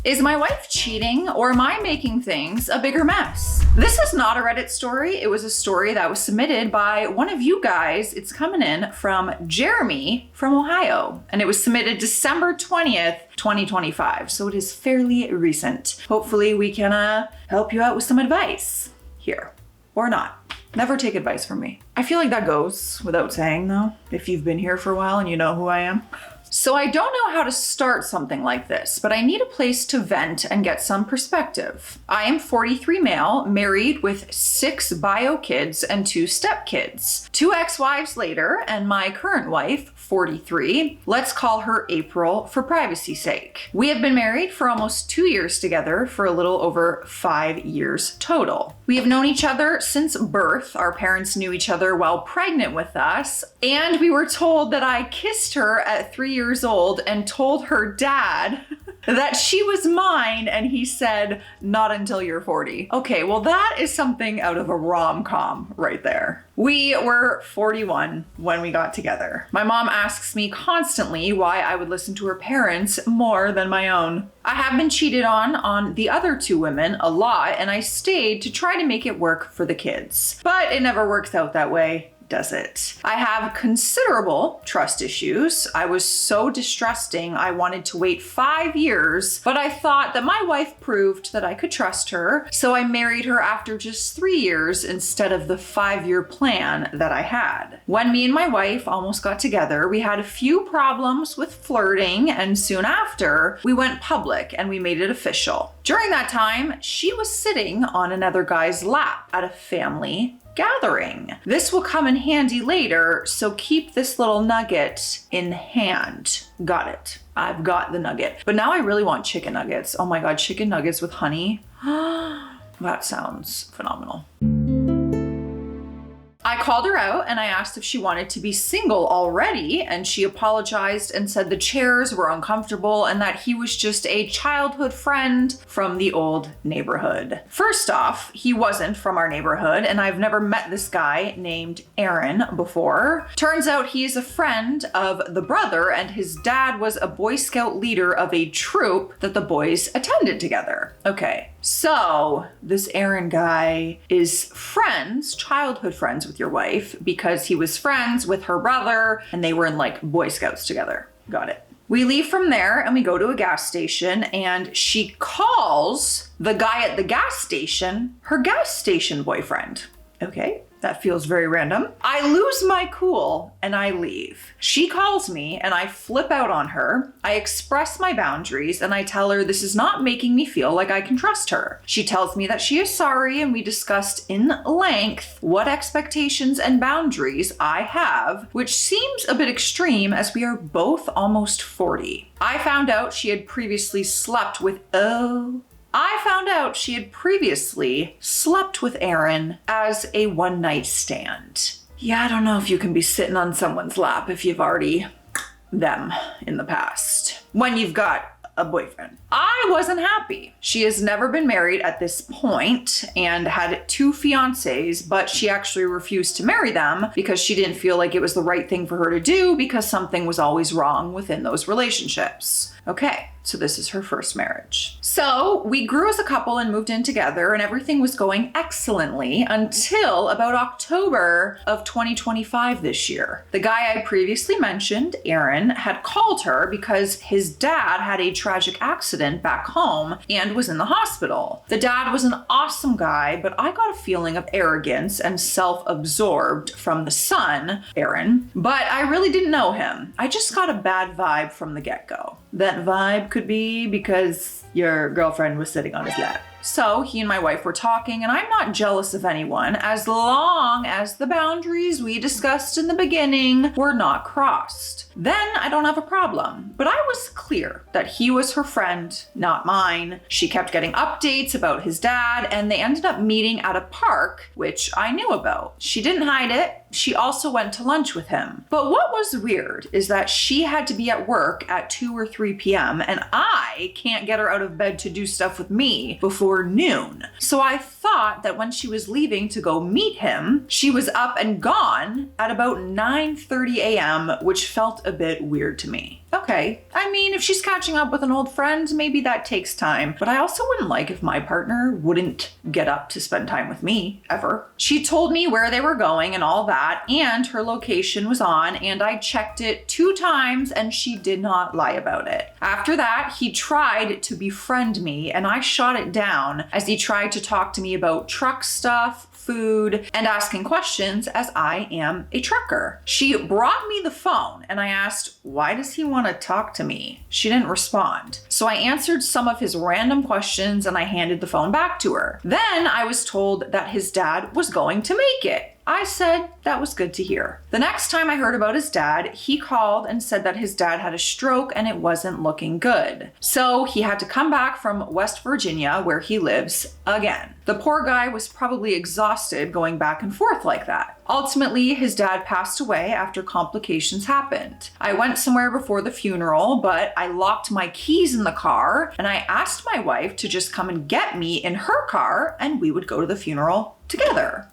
Is my wife cheating or am I making things a bigger mess? This is not a Reddit story. It was a story that was submitted by one of you guys. It's coming in from Jeremy from Ohio, and it was submitted December 20th, 2025. So it is fairly recent. Hopefully we can help you out with some advice here, or not. Never take advice from me. I feel like that goes without saying though, if you've been here for a while and you know who I am. So I don't know how to start something like this, but I need a place to vent and get some perspective. I am 43 male, married with 6 bio kids and 2 stepkids. 2 ex-wives later, and my current wife, 43, let's call her April for privacy's sake. We have been married for almost 2 years together, for a little over 5 years total. We have known each other since birth. Our parents knew each other while pregnant with us, and we were told that I kissed her at 3 years old and told her dad that she was mine, and he said, not until you're 40. Okay, well that is something out of a rom-com right there. We were 41 when we got together. My mom asks me constantly why I would listen to her parents more than my own. I have been cheated on the other 2 women a lot, and I stayed to try to make it work for the kids. But it never works out that way, does it? I have considerable trust issues. I was so distrusting, I wanted to wait 5 years, but I thought that my wife proved that I could trust her, so I married her after just 3 years instead of the 5-year plan that I had. When me and my wife almost got together, we had a few problems with flirting, and soon after, we went public and we made it official. During that time, she was sitting on another guy's lap at a family gathering. This will come in handy later, so keep this little nugget in hand. Got it. I've got the nugget. But now I really want chicken nuggets. Oh my God, chicken nuggets with honey. That sounds phenomenal. I called her out and I asked if she wanted to be single already, and she apologized and said the chairs were uncomfortable and that he was just a childhood friend from the old neighborhood. First off, he wasn't from our neighborhood, and I've never met this guy named Aaron before. Turns out he's a friend of the brother, and his dad was a Boy Scout leader of a troop that the boys attended together. Okay, so this Aaron guy is friends, childhood friends with your wife, because he was friends with her brother and they were in like Boy Scouts together. Got it. We leave from there and we go to a gas station, and she calls the guy at the gas station her gas station boyfriend. Okay, that feels very random. I lose my cool and I leave. She calls me and I flip out on her. I express my boundaries and I tell her this is not making me feel like I can trust her. She tells me that she is sorry, and we discussed in length what expectations and boundaries I have, which seems a bit extreme as we are both almost 40. I found out she had previously slept with Aaron as a one-night stand. Yeah, I don't know if you can be sitting on someone's lap if you've already them in the past, when you've got a boyfriend. I wasn't happy. She has never been married at this point and had 2 fiancés, but she actually refused to marry them because she didn't feel like it was the right thing for her to do, because something was always wrong within those relationships. Okay, so this is her first marriage. So we grew as a couple and moved in together, and everything was going excellently until about October of 2025 this year. The guy I previously mentioned, Aaron, had called her because his dad had a tragic accident back home and was in the hospital. The dad was an awesome guy, but I got a feeling of arrogance and self-absorbed from the son, Aaron, but I really didn't know him. I just got a bad vibe from the get-go. That vibe could be because your girlfriend was sitting on his lap. So he and my wife were talking, and I'm not jealous of anyone as long as the boundaries we discussed in the beginning were not crossed. Then I don't have a problem. But I was clear that he was her friend, not mine. She kept getting updates about his dad, and they ended up meeting at a park, which I knew about. She didn't hide it. She also went to lunch with him. But what was weird is that she had to be at work at 2 or 3 p.m. and I can't get her out of bed to do stuff with me before noon. So I thought that when she was leaving to go meet him, she was up and gone at about 9:30 a.m., which felt a bit weird to me. okay. I mean, if she's catching up with an old friend, maybe that takes time. But I also wouldn't like if my partner wouldn't get up to spend time with me, ever. She told me where they were going and all that, and her location was on, and I checked it 2 times and she did not lie about it. After that, he tried to befriend me and I shot it down as he tried to talk to me about truck stuff, food, and asking questions as I am a trucker. She brought me the phone and I asked, why does he want to talk to me? She didn't respond. So I answered some of his random questions and I handed the phone back to her. Then I was told that his dad was going to make it. I said that was good to hear. The next time I heard about his dad, he called and said that his dad had a stroke and it wasn't looking good. So he had to come back from West Virginia, where he lives, again. The poor guy was probably exhausted going back and forth like that. Ultimately, his dad passed away after complications happened. I went somewhere before the funeral, but I locked my keys in the car and I asked my wife to just come and get me in her car and we would go to the funeral together.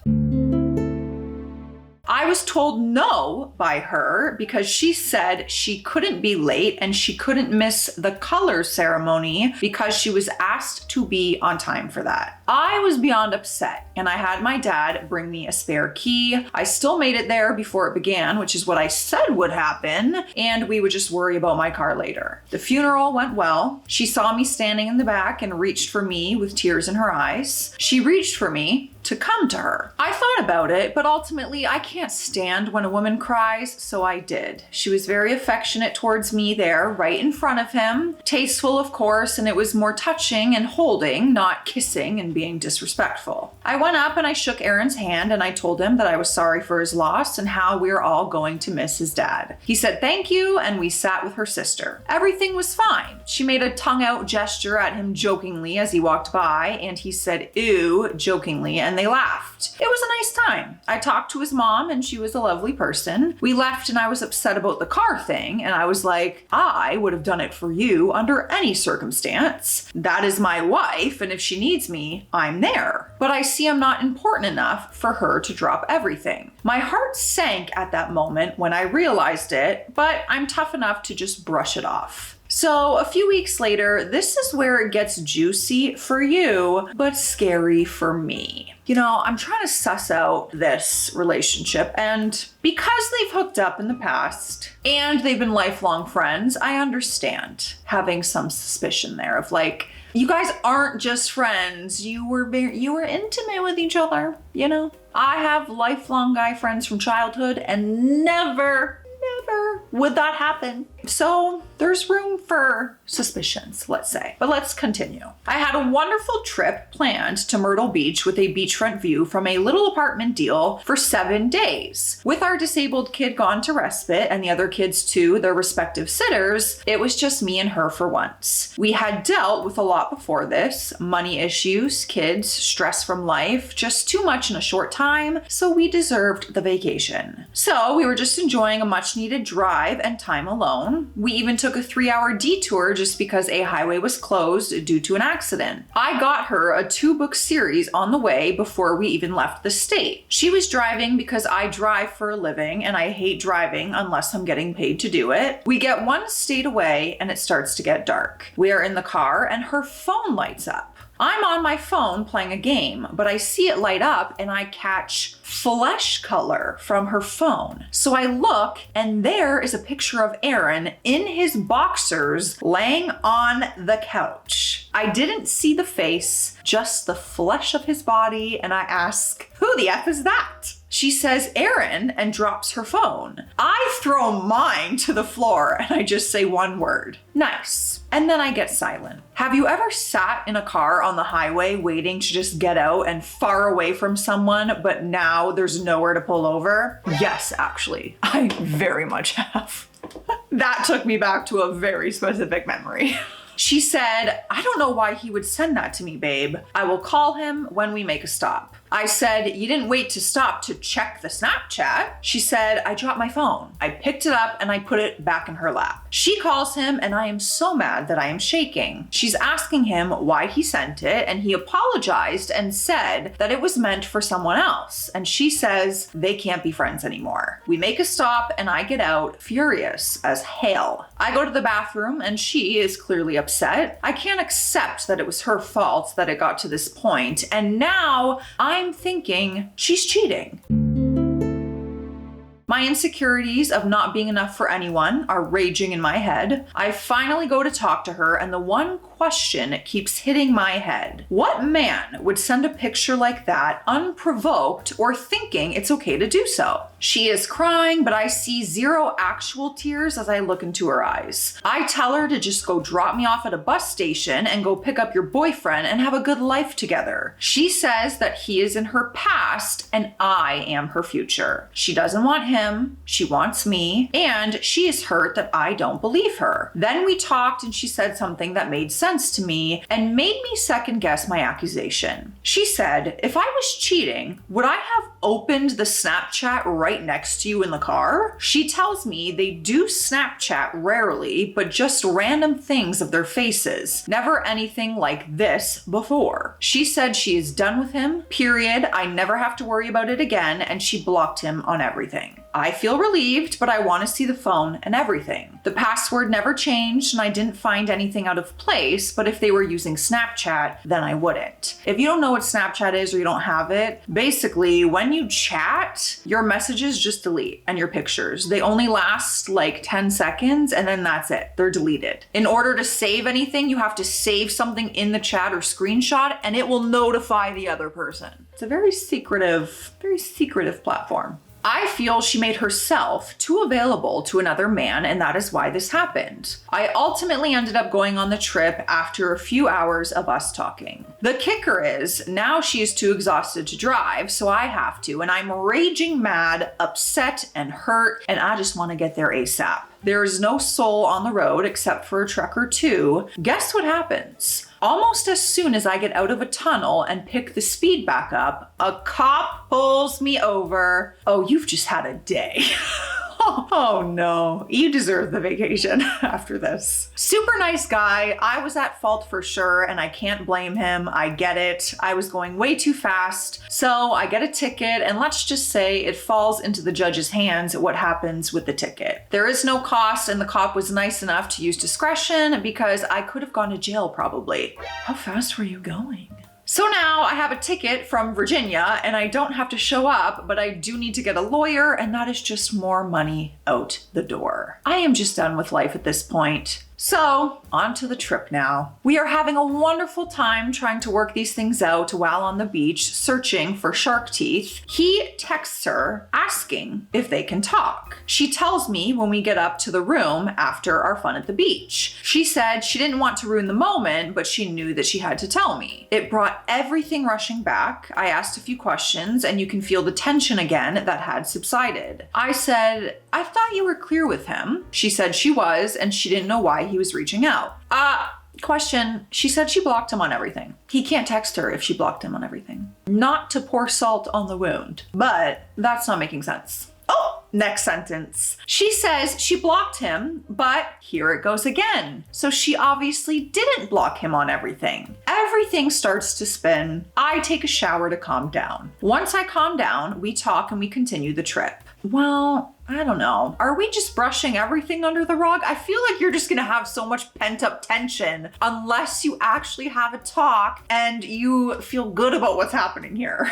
I was told no by her because she said she couldn't be late and she couldn't miss the color ceremony because she was asked to be on time for that. I was beyond upset and I had my dad bring me a spare key. I still made it there before it began, which is what I said would happen, and we would just worry about my car later. The funeral went well. She saw me standing in the back and reached for me with tears in her eyes. She reached for me to come to her. I thought about it, but ultimately I can't stand when a woman cries, so I did. She was very affectionate towards me there, right in front of him. Tasteful, of course, and it was more touching and holding, not kissing and being disrespectful. I went up and I shook Aaron's hand and I told him that I was sorry for his loss and how we were all going to miss his dad. He said thank you and we sat with her sister. Everything was fine. She made a tongue out gesture at him jokingly as he walked by and he said ew jokingly and they laughed. It was a nice time. I talked to his mom and she was a lovely person. We left and I was upset about the car thing and I was like, I would have done it for you under any circumstance. That is my wife and if she needs me, I'm there. But I see I'm not important enough for her to drop everything. My heart sank at that moment when I realized it, but I'm tough enough to just brush it off. So a few weeks later, this is where it gets juicy for you, but scary for me. You know, I'm trying to suss out this relationship, and because they've hooked up in the past and they've been lifelong friends, I understand having some suspicion there of like, you guys aren't just friends, you were intimate with each other, you know? I have lifelong guy friends from childhood and never would that happen. So there's room for suspicions, let's say. But let's continue. I had a wonderful trip planned to Myrtle Beach with a beachfront view from a little apartment deal for 7 days. With our disabled kid gone to respite and the other kids to their respective sitters, it was just me and her for once. We had dealt with a lot before this: money issues, kids, stress from life, just too much in a short time, so we deserved the vacation. So we were just enjoying a much needed drive and time alone. We even took a 3-hour detour just because a highway was closed due to an accident. I got her a 2-book series on the way before we even left the state. She was driving because I drive for a living and I hate driving unless I'm getting paid to do it. We get 1 state away and it starts to get dark. We are in the car and her phone lights up. I'm on my phone playing a game, but I see it light up and I catch flesh color from her phone. So I look and there is a picture of Aaron in his boxers laying on the couch. I didn't see the face, just the flesh of his body, and I ask, who the F is that? She says, Aaron, and drops her phone. I throw mine to the floor and I just say one word, nice. And then I get silent. Have you ever sat in a car on the highway waiting to just get out and far away from someone, but now there's nowhere to pull over? Yes, actually, I very much have. That took me back to a very specific memory. She said, I don't know why he would send that to me, babe. I will call him when we make a stop. I said, you didn't wait to stop to check the Snapchat. She said, I dropped my phone. I picked it up and I put it back in her lap. She calls him and I am so mad that I am shaking. She's asking him why he sent it and he apologized and said that it was meant for someone else. And she says they can't be friends anymore. We make a stop and I get out furious as hell. I go to the bathroom and she is clearly upset. I can't accept that it was her fault that it got to this point. And now I'm thinking she's cheating. My insecurities of not being enough for anyone are raging in my head. I finally go to talk to her and the one question keeps hitting my head. What man would send a picture like that unprovoked or thinking it's okay to do so? She is crying, but I see zero actual tears as I look into her eyes. I tell her to just go drop me off at a bus station and go pick up your boyfriend and have a good life together. She says that he is in her past and I am her future. She doesn't want him, she wants me, and she is hurt that I don't believe her. Then we talked and she said something that made sense to me and made me second guess my accusation. She said, if I was cheating, would I have opened the Snapchat right next to you in the car? She tells me they do Snapchat rarely, but just random things of their faces. Never anything like this before. She said she is done with him, period. I never have to worry about it again, and she blocked him on everything. I feel relieved, but I want to see the phone and everything. The password never changed and I didn't find anything out of place, but if they were using Snapchat, then I wouldn't. If you don't know what Snapchat is or you don't have it, basically when you chat, your messages just delete and your pictures. They only last like 10 seconds and then that's it. They're deleted. In order to save anything, you have to save something in the chat or screenshot and it will notify the other person. It's a very secretive platform. I feel she made herself too available to another man, and that is why this happened. I ultimately ended up going on the trip after a few hours of us talking. The kicker is, now she is too exhausted to drive, so I have to, and I'm raging mad, upset, and hurt, and I just want to get there ASAP. There is no soul on the road except for a truck or two. Guess what happens? Almost as soon as I get out of a tunnel and pick the speed back up, a cop pulls me over. Oh, you've just had a day. Oh no, you deserve the vacation after this. Super nice guy. I was at fault for sure, and I can't blame him. I get it. I was going way too fast. So I get a ticket, and let's just say it falls into the judge's hands what happens with the ticket. There is no cost, and the cop was nice enough to use discretion because I could have gone to jail probably. How fast were you going? So now I have a ticket from Virginia and I don't have to show up, but I do need to get a lawyer, and that is just more money out the door. I am just done with life at this point. So, on to the trip now. We are having a wonderful time trying to work these things out while on the beach searching for shark teeth. He texts her asking if they can talk. She tells me when we get up to the room after our fun at the beach. She said she didn't want to ruin the moment, but she knew that she had to tell me. It brought everything rushing back. I asked a few questions and you can feel the tension again that had subsided. I said, I thought you were clear with him. She said she was, and she didn't know why he was reaching out. Question. She said she blocked him on everything. He can't text her if she blocked him on everything. Not to pour salt on the wound, but that's not making sense. Oh, next sentence. She says she blocked him, but here it goes again. So she obviously didn't block him on everything. Everything starts to spin. I take a shower to calm down. Once I calm down, we talk and we continue the trip. Well, I don't know. Are we just brushing everything under the rug? I feel like you're just gonna have so much pent up tension unless you actually have a talk and you feel good about what's happening here.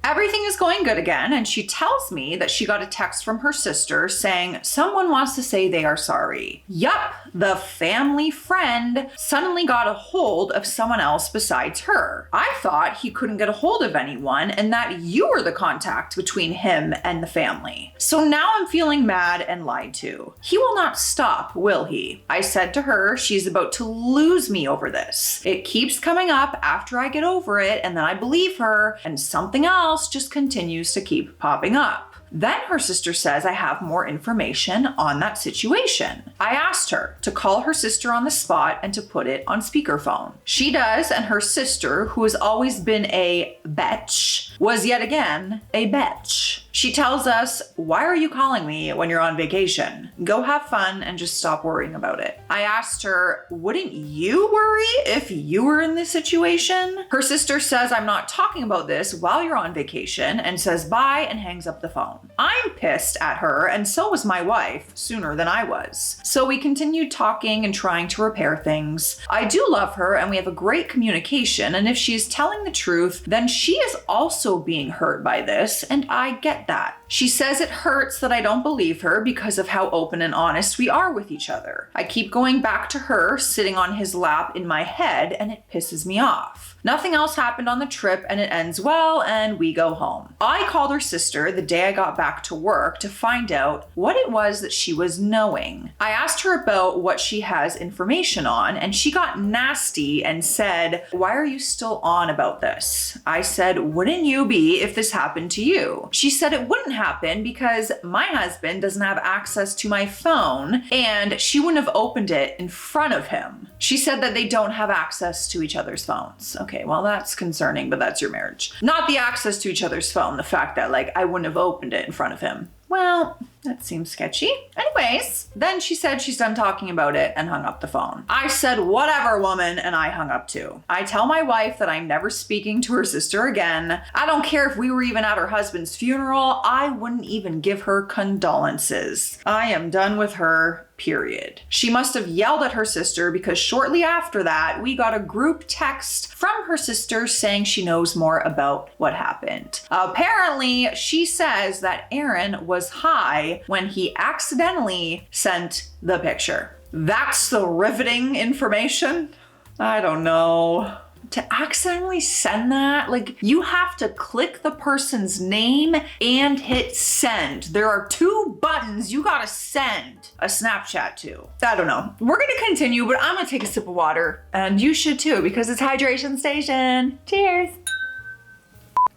Everything is going good again, and she tells me that she got a text from her sister saying someone wants to say they are sorry. Yup, the family friend suddenly got a hold of someone else besides her. I thought he couldn't get a hold of anyone and that you were the contact between him and the family. So now I'm feeling mad and lied to. He will not stop, will he? I said to her she's about to lose me over this. It keeps coming up after I get over it, and then I believe her, and something else just continues to keep popping up. Then her sister says I have more information on that situation. I asked her to call her sister on the spot and to put it on speakerphone. She does, and her sister, who has always been a betch, was yet again a betch. She tells us, why are you calling me when you're on vacation? Go have fun and just stop worrying about it. I asked her, wouldn't you worry if you were in this situation? Her sister says I'm not talking about this while you're on vacation and says bye and hangs up the phone. I'm pissed at her, and so was my wife sooner than I was. So we continued talking and trying to repair things. I do love her and we have a great communication, and if she is telling the truth, then she is also being hurt by this, and I get that. She says it hurts that I don't believe her because of how open and honest we are with each other. I keep going back to her sitting on his lap in my head, and it pisses me off. Nothing else happened on the trip and it ends well and we go home. I called her sister the day I got back to work to find out what it was that she was knowing. I asked her about what she has information on, and she got nasty and said, why are you still on about this? I said, wouldn't you be if this happened to you? She said it wouldn't happen because my husband doesn't have access to my phone and she wouldn't have opened it in front of him. She said that they don't have access to each other's phones. Okay, well, that's concerning, but that's your marriage. Not the access to each other's phone, the fact that I wouldn't have opened it in front of him. Well, that seems sketchy. Anyways, then she said she's done talking about it and hung up the phone. I said, whatever, woman, and I hung up too. I tell my wife that I'm never speaking to her sister again. I don't care if we were even at her husband's funeral. I wouldn't even give her condolences. I am done with her. Period. She must have yelled at her sister because shortly after that, we got a group text from her sister saying she knows more about what happened. Apparently, she says that Aaron was high when he accidentally sent the picture. That's the riveting information? I don't know. To accidentally send that, you have to click the person's name and hit send. There are two buttons you gotta send a Snapchat to. I don't know. We're gonna continue, but I'm gonna take a sip of water, and you should too, because it's hydration station. Cheers.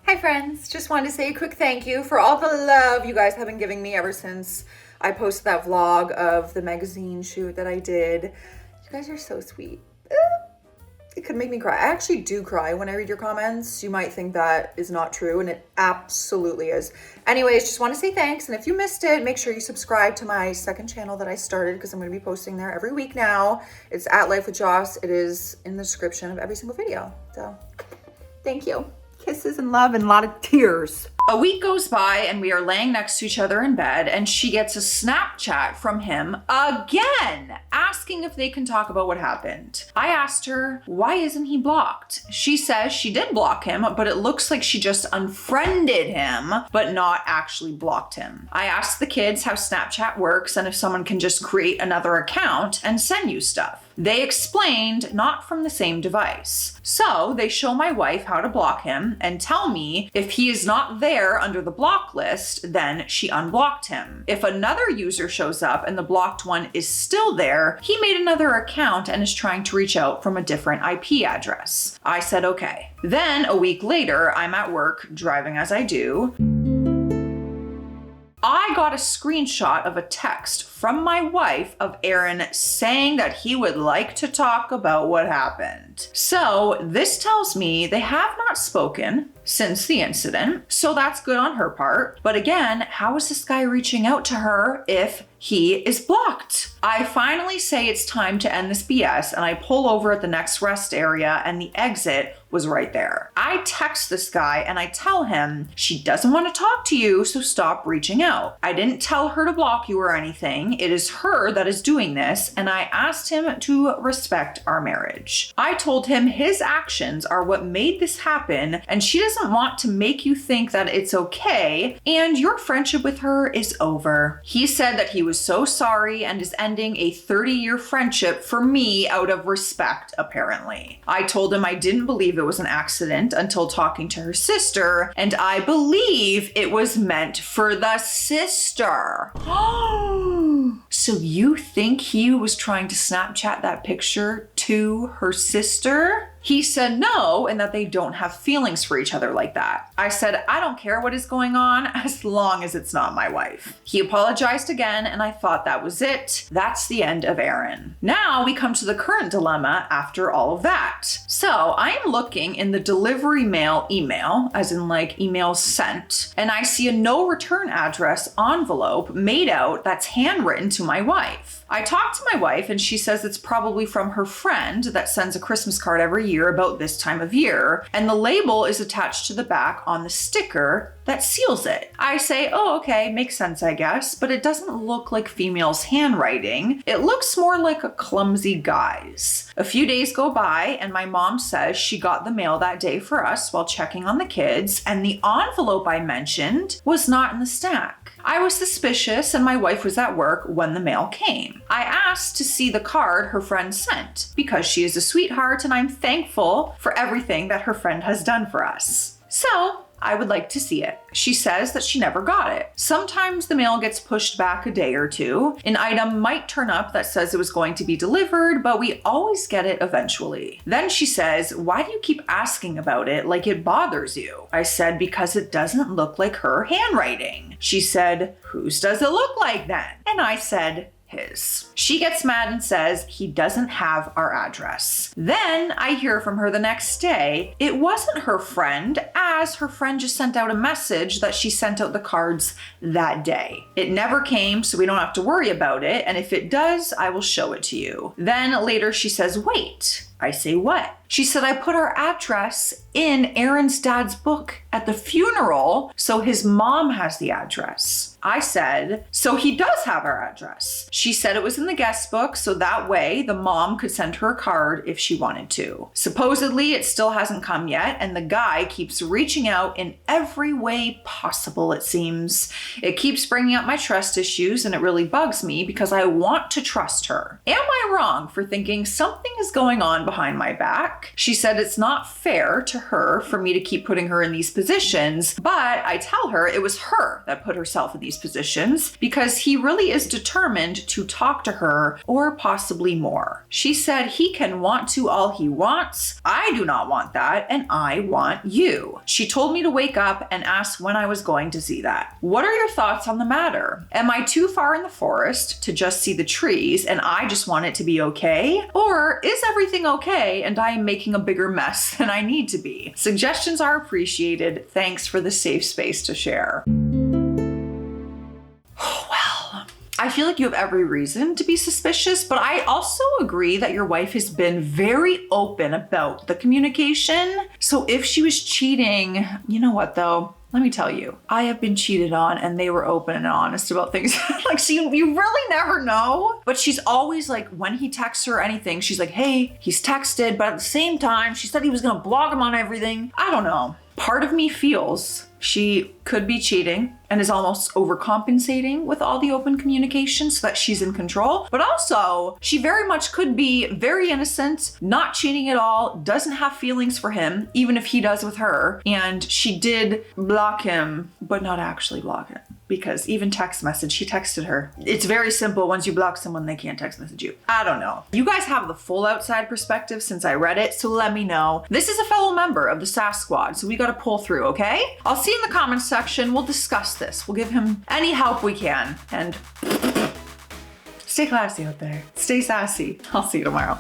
Hi friends, just wanted to say a quick thank you for all the love you guys have been giving me ever since I posted that vlog of the magazine shoot that I did. You guys are so sweet. It could make me cry. I actually do cry when I read your comments. You might think that is not true, and it absolutely is. Anyways, just want to say thanks, and if you missed it, make sure you subscribe to my second channel that I started, because I'm going to be posting there every week now. It's at Life with Joss. It is in the description of every single video. So, thank you. Kisses and love and a lot of tears. A week goes by and we are laying next to each other in bed, and she gets a Snapchat from him again, asking if they can talk about what happened. I asked her, why isn't he blocked? She says she did block him, but it looks like she just unfriended him, but not actually blocked him. I asked the kids how Snapchat works and if someone can just create another account and send you stuff. They explained not from the same device. So they show my wife how to block him and tell me if he is not there under the block list, then she unblocked him. If another user shows up and the blocked one is still there, he made another account and is trying to reach out from a different IP address. I said, okay. Then a week later, I'm at work driving as I do. I got a screenshot of a text from my wife of Aaron saying that he would like to talk about what happened. So this tells me they have not spoken since the incident, so that's good on her part. But again, how is this guy reaching out to her if he is blocked? I finally say it's time to end this BS, and I pull over at the next rest area, and the exit was right there. I text this guy and I tell him she doesn't want to talk to you, so stop reaching out. I didn't tell her to block you or anything. It is her that is doing this, and I asked him to respect our marriage. I told him his actions are what made this happen, and she doesn't want to make you think that it's okay, and your friendship with her is over. He said that he was so sorry and is ending a 30-year friendship for me out of respect, apparently. I told him I didn't believe it was an accident until talking to her sister, and I believe it was meant for the sister. So you think he was trying to Snapchat that picture to her sister? He said no, and that they don't have feelings for each other like that. I said, I don't care what is going on as long as it's not my wife. He apologized again, and I thought that was it. That's the end of Aaron. Now we come to the current dilemma after all of that. So I am looking in the delivery mail email, as in like emails sent, and I see a no return address envelope made out that's handwritten to my wife. I talked to my wife and she says it's probably from her friend that sends a Christmas card every year about this time of year, and the label is attached to the back on the sticker that seals it. I say, oh, okay, makes sense, I guess, but it doesn't look like female's handwriting. It looks more like a clumsy guy's. A few days go by and my mom says she got the mail that day for us while checking on the kids, and the envelope I mentioned was not in the stack. I was suspicious and my wife was at work when the mail came. I asked to see the card her friend sent because she is a sweetheart and I'm thankful for everything that her friend has done for us. So I would like to see it. She says that she never got it. Sometimes the mail gets pushed back a day or two. An item might turn up that says it was going to be delivered, but we always get it eventually. Then she says, why do you keep asking about it like it bothers you? I said, because it doesn't look like her handwriting. She said, whose does it look like then? And I said, his. She gets mad and says he doesn't have our address. Then I hear from her the next day it wasn't her friend, as her friend just sent out a message that she sent out the cards that day. It never came, so we don't have to worry about it, and if it does, I will show it to you. Then later she says, wait. I say, what? She said, I put our address in Aaron's dad's book at the funeral, so his mom has the address. I said, so he does have our address. She said it was in the guest book, so that way the mom could send her a card if she wanted to. Supposedly, it still hasn't come yet, and the guy keeps reaching out in every way possible, it seems. It keeps bringing up my trust issues, and it really bugs me because I want to trust her. Am I wrong for thinking something is going on behind my back? She said it's not fair to her for me to keep putting her in these positions, but I tell her it was her that put herself in these positions because he really is determined to talk to her or possibly more. She said he can want to all he wants. I do not want that, and I want you. She told me to wake up and ask when I was going to see that. What are your thoughts on the matter? Am I too far in the forest to just see the trees and I just want it to be okay? Or is everything okay and I am making a bigger mess than I need to be? Suggestions are appreciated. Thanks for the safe space to share. Well, I feel like you have every reason to be suspicious, but I also agree that your wife has been very open about the communication. So if she was cheating, you know what though? Let me tell you, I have been cheated on and they were open and honest about things. Like, see, you really never know. But she's always like, when he texts her or anything, she's like, hey, he's texted, but at the same time, she said he was gonna block him on everything. I don't know. Part of me feels she could be cheating and is almost overcompensating with all the open communication so that she's in control. But also, she very much could be very innocent, not cheating at all, doesn't have feelings for him, even if he does with her. And she did block him, but not actually block him. Because even text message, he texted her. It's very simple. Once you block someone, they can't text message you. I don't know. You guys have the full outside perspective since I read it, so let me know. This is a fellow member of the SAS squad, so we gotta pull through, okay? I'll see you in the comments section. We'll discuss this. We'll give him any help we can. And stay classy out there. Stay sassy. I'll see you tomorrow.